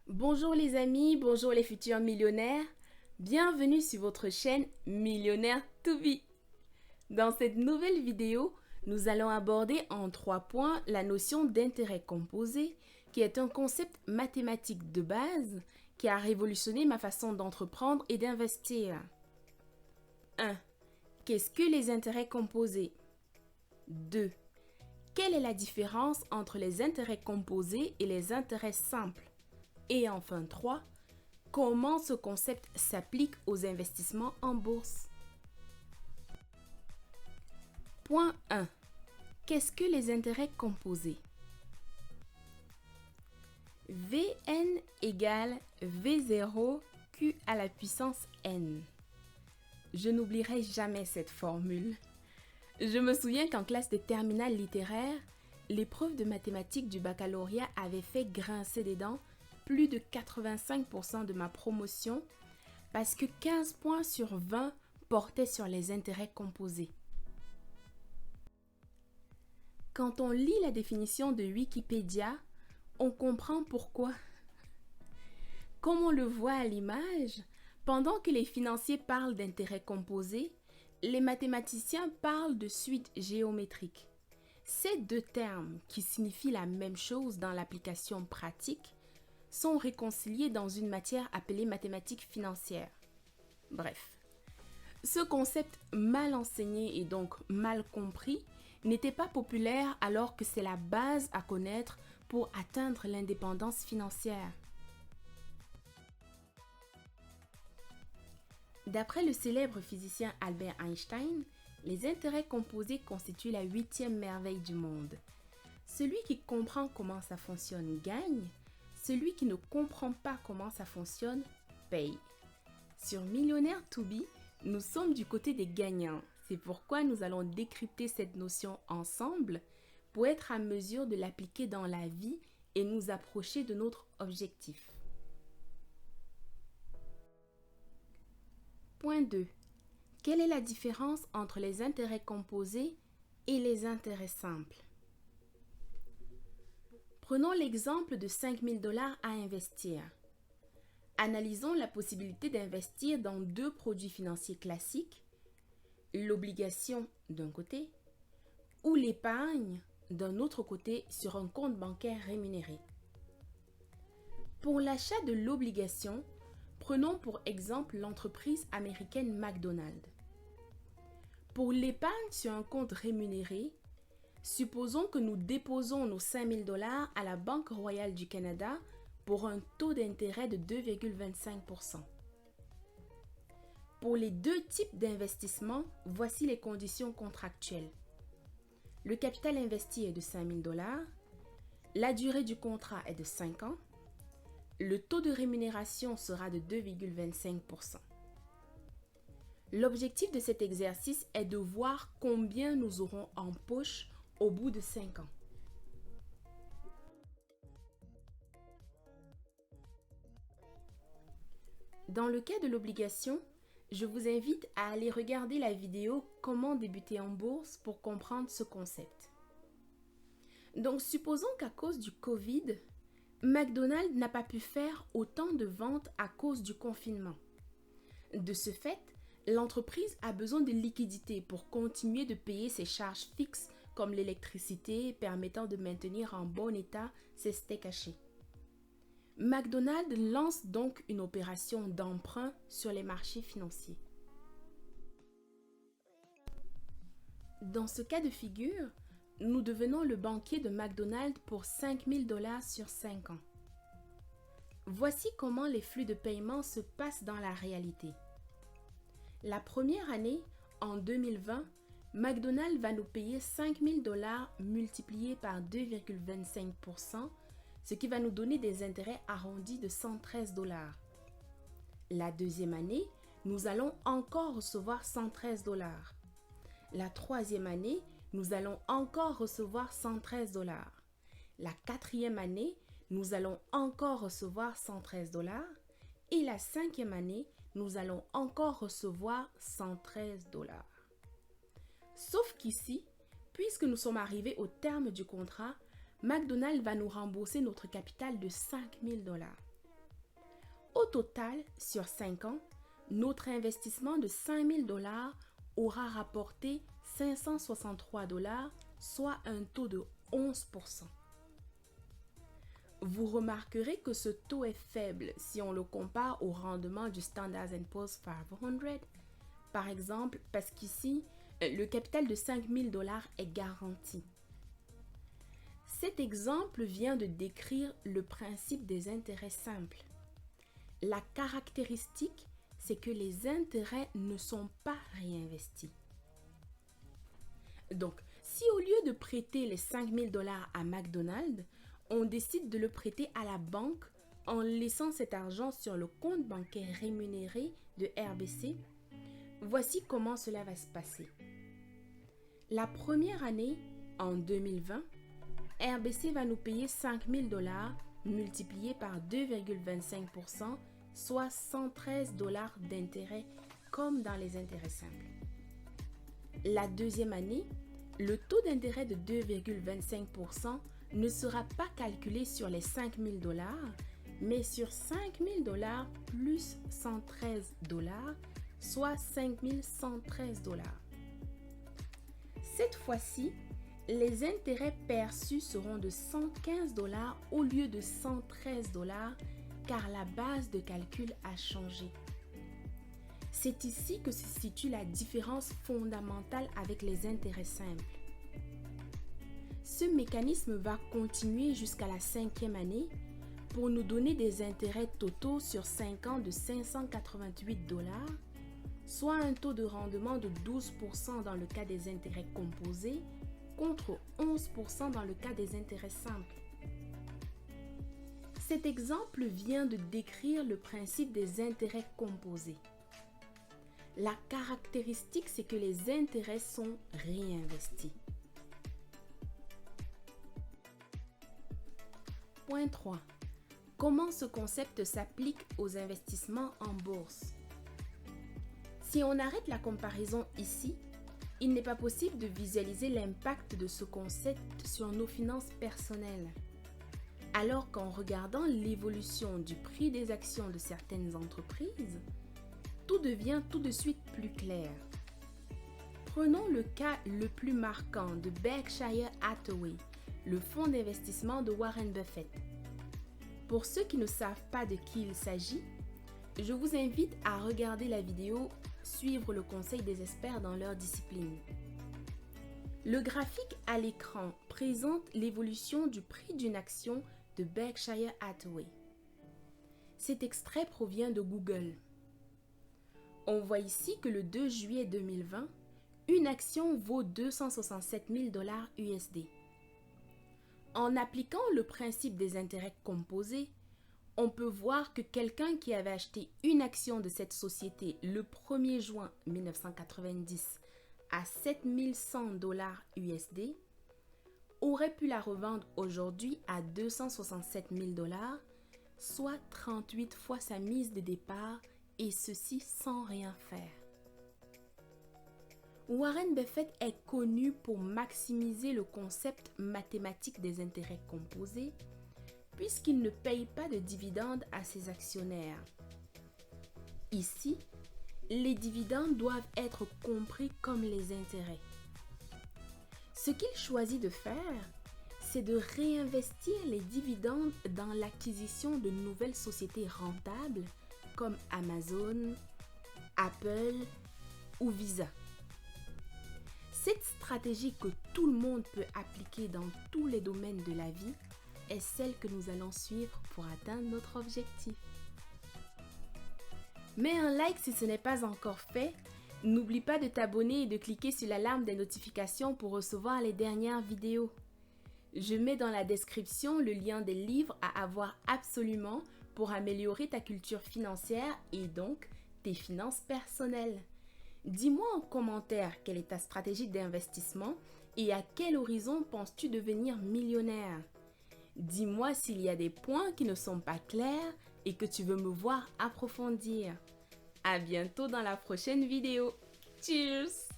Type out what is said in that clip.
Bonjour les amis, bonjour les futurs millionnaires. Bienvenue sur votre chaîne Millionnaire to be. Dans cette nouvelle vidéo, nous allons aborder en 3 points la notion d'intérêt composé, qui est un concept mathématique de base qui a révolutionné ma façon d'entreprendre et d'investir. 1. Qu'est-ce que les intérêts composés? 2. Quelle est la différence entre les intérêts composés et les intérêts simples? Et enfin 3. Comment ce concept s'applique aux investissements en bourse? Point 1. Qu'est-ce que les intérêts composés? Vn égale V0 Q à la puissance n. Je n'oublierai jamais cette formule. Je me souviens qu'en classe de terminale littéraire, l'épreuve de mathématiques du baccalauréat avait fait grincer des dents plus de 85% de ma promotion parce que 15 points sur 20 portaient sur les intérêts composés. Quand on lit la définition de Wikipédia, on comprend pourquoi. Comme on le voit à l'image, pendant que les financiers parlent d'intérêts composés, les mathématiciens parlent de suites géométriques. Ces deux termes, qui signifient la même chose dans l'application pratique, sont réconciliés dans une matière appelée mathématiques financières. Bref, ce concept mal enseigné et donc mal compris n'était pas populaire alors que c'est la base à connaître pour atteindre l'indépendance financière. D'après le célèbre physicien Albert Einstein, les intérêts composés constituent la 8e merveille du monde. Celui qui comprend comment ça fonctionne gagne. Celui qui ne comprend pas comment ça fonctionne, paye. Sur Millionnaire to be, nous sommes du côté des gagnants. C'est pourquoi nous allons décrypter cette notion ensemble pour être à mesure de l'appliquer dans la vie et nous approcher de notre objectif. Point 2. Quelle est la différence entre les intérêts composés et les intérêts simples? Prenons l'exemple de 5 000 $ à investir. Analysons la possibilité d'investir dans deux produits financiers classiques, l'obligation d'un côté ou l'épargne d'un autre côté sur un compte bancaire rémunéré. Pour l'achat de l'obligation, prenons pour exemple l'entreprise américaine McDonald's. Pour l'épargne sur un compte rémunéré, supposons que nous déposons nos 5 000 $ à la Banque royale du Canada pour un taux d'intérêt de 2,25%. Pour les deux types d'investissements, voici les conditions contractuelles. Le capital investi est de 5 000 $, la durée du contrat est de 5 ans, le taux de rémunération sera de 2,25%. L'objectif de cet exercice est de voir combien nous aurons en poche au bout de 5 ans. Dans le cas de l'obligation, je vous invite à aller regarder la vidéo Comment débuter en bourse pour comprendre ce concept. Donc, supposons qu'à cause du Covid, McDonald's n'a pas pu faire autant de ventes à cause du confinement. De ce fait, l'entreprise a besoin de liquidités pour continuer de payer ses charges fixes comme l'électricité permettant de maintenir en bon état ses steaks hachés. McDonald's lance donc une opération d'emprunt sur les marchés financiers. Dans ce cas de figure, nous devenons le banquier de McDonald's pour 5 000 $ sur 5 ans. Voici comment les flux de paiement se passent dans la réalité. La première année, en 2020, McDonald's va nous payer 5 000 $ multipliés par 2,25%, ce qui va nous donner des intérêts arrondis de 113 $. La deuxième année, nous allons encore recevoir 113 $. La troisième année, nous allons encore recevoir 113 $. La quatrième année, nous allons encore recevoir 113 $. Et la cinquième année, nous allons encore recevoir 113 $. Sauf qu'ici, puisque nous sommes arrivés au terme du contrat, McDonald's va nous rembourser notre capital de 5 000 $. Au total, sur 5 ans, notre investissement de 5 000 $ aura rapporté 563 $, soit un taux de 11%. Vous remarquerez que ce taux est faible si on le compare au rendement du Standard & Poor's 500, par exemple, parce qu'ici, le capital de 5 000 $ est garanti. Cet exemple vient de décrire le principe des intérêts simples. La caractéristique, c'est que les intérêts ne sont pas réinvestis. Donc, si au lieu de prêter les 5 000 $ à McDonald's, on décide de le prêter à la banque en laissant cet argent sur le compte bancaire rémunéré de RBC, voici comment cela va se passer. La première année, en 2020, RBC va nous payer 5 000 $ multiplié par 2,25%, soit 113 $ d'intérêt comme dans les intérêts simples. La deuxième année, le taux d'intérêt de 2,25% ne sera pas calculé sur les 5 000 $, mais sur 5 000 $ plus 113 $, soit 5 113 $. Cette fois-ci, les intérêts perçus seront de 115 $ au lieu de 113 $, car la base de calcul a changé. C'est ici que se situe la différence fondamentale avec les intérêts simples. Ce mécanisme va continuer jusqu'à la 5e année pour nous donner des intérêts totaux sur 5 ans de 588 $, soit un taux de rendement de 12% dans le cas des intérêts composés contre 11% dans le cas des intérêts simples. Cet exemple vient de décrire le principe des intérêts composés. La caractéristique, c'est que les intérêts sont réinvestis. Point 3. Comment ce concept s'applique aux investissements en bourse? Si on arrête la comparaison ici, il n'est pas possible de visualiser l'impact de ce concept sur nos finances personnelles. Alors qu'en regardant l'évolution du prix des actions de certaines entreprises, tout devient tout de suite plus clair. Prenons le cas le plus marquant de Berkshire Hathaway, le fonds d'investissement de Warren Buffett. Pour ceux qui ne savent pas de qui il s'agit, je vous invite à regarder la vidéo « Suivre le conseil des experts dans leur discipline ». Le graphique à l'écran présente l'évolution du prix d'une action de Berkshire Hathaway. Cet extrait provient de Google. On voit ici que le 2 juillet 2020, une action vaut 267 000 $ USD. En appliquant le principe des intérêts composés, on peut voir que quelqu'un qui avait acheté une action de cette société le 1er juin 1990 à 7 100 $ USD aurait pu la revendre aujourd'hui à 267 000 $, soit 38 fois sa mise de départ, et ceci sans rien faire. Warren Buffett est connu pour maximiser le concept mathématique des intérêts composés, puisqu'il ne paye pas de dividendes à ses actionnaires. Ici, les dividendes doivent être compris comme les intérêts. Ce qu'il choisit de faire, c'est de réinvestir les dividendes dans l'acquisition de nouvelles sociétés rentables comme Amazon, Apple ou Visa. Cette stratégie que tout le monde peut appliquer dans tous les domaines de la vie est celle que nous allons suivre pour atteindre notre objectif. Mets un like si ce n'est pas encore fait. N'oublie pas de t'abonner et de cliquer sur l'alarme des notifications pour recevoir les dernières vidéos. Je mets dans la description le lien des livres à avoir absolument pour améliorer ta culture financière et donc tes finances personnelles. Dis-moi en commentaire quelle est ta stratégie d'investissement et à quel horizon penses-tu devenir millionnaire. Dis-moi s'il y a des points qui ne sont pas clairs et que tu veux me voir approfondir. À bientôt dans la prochaine vidéo. Cheers!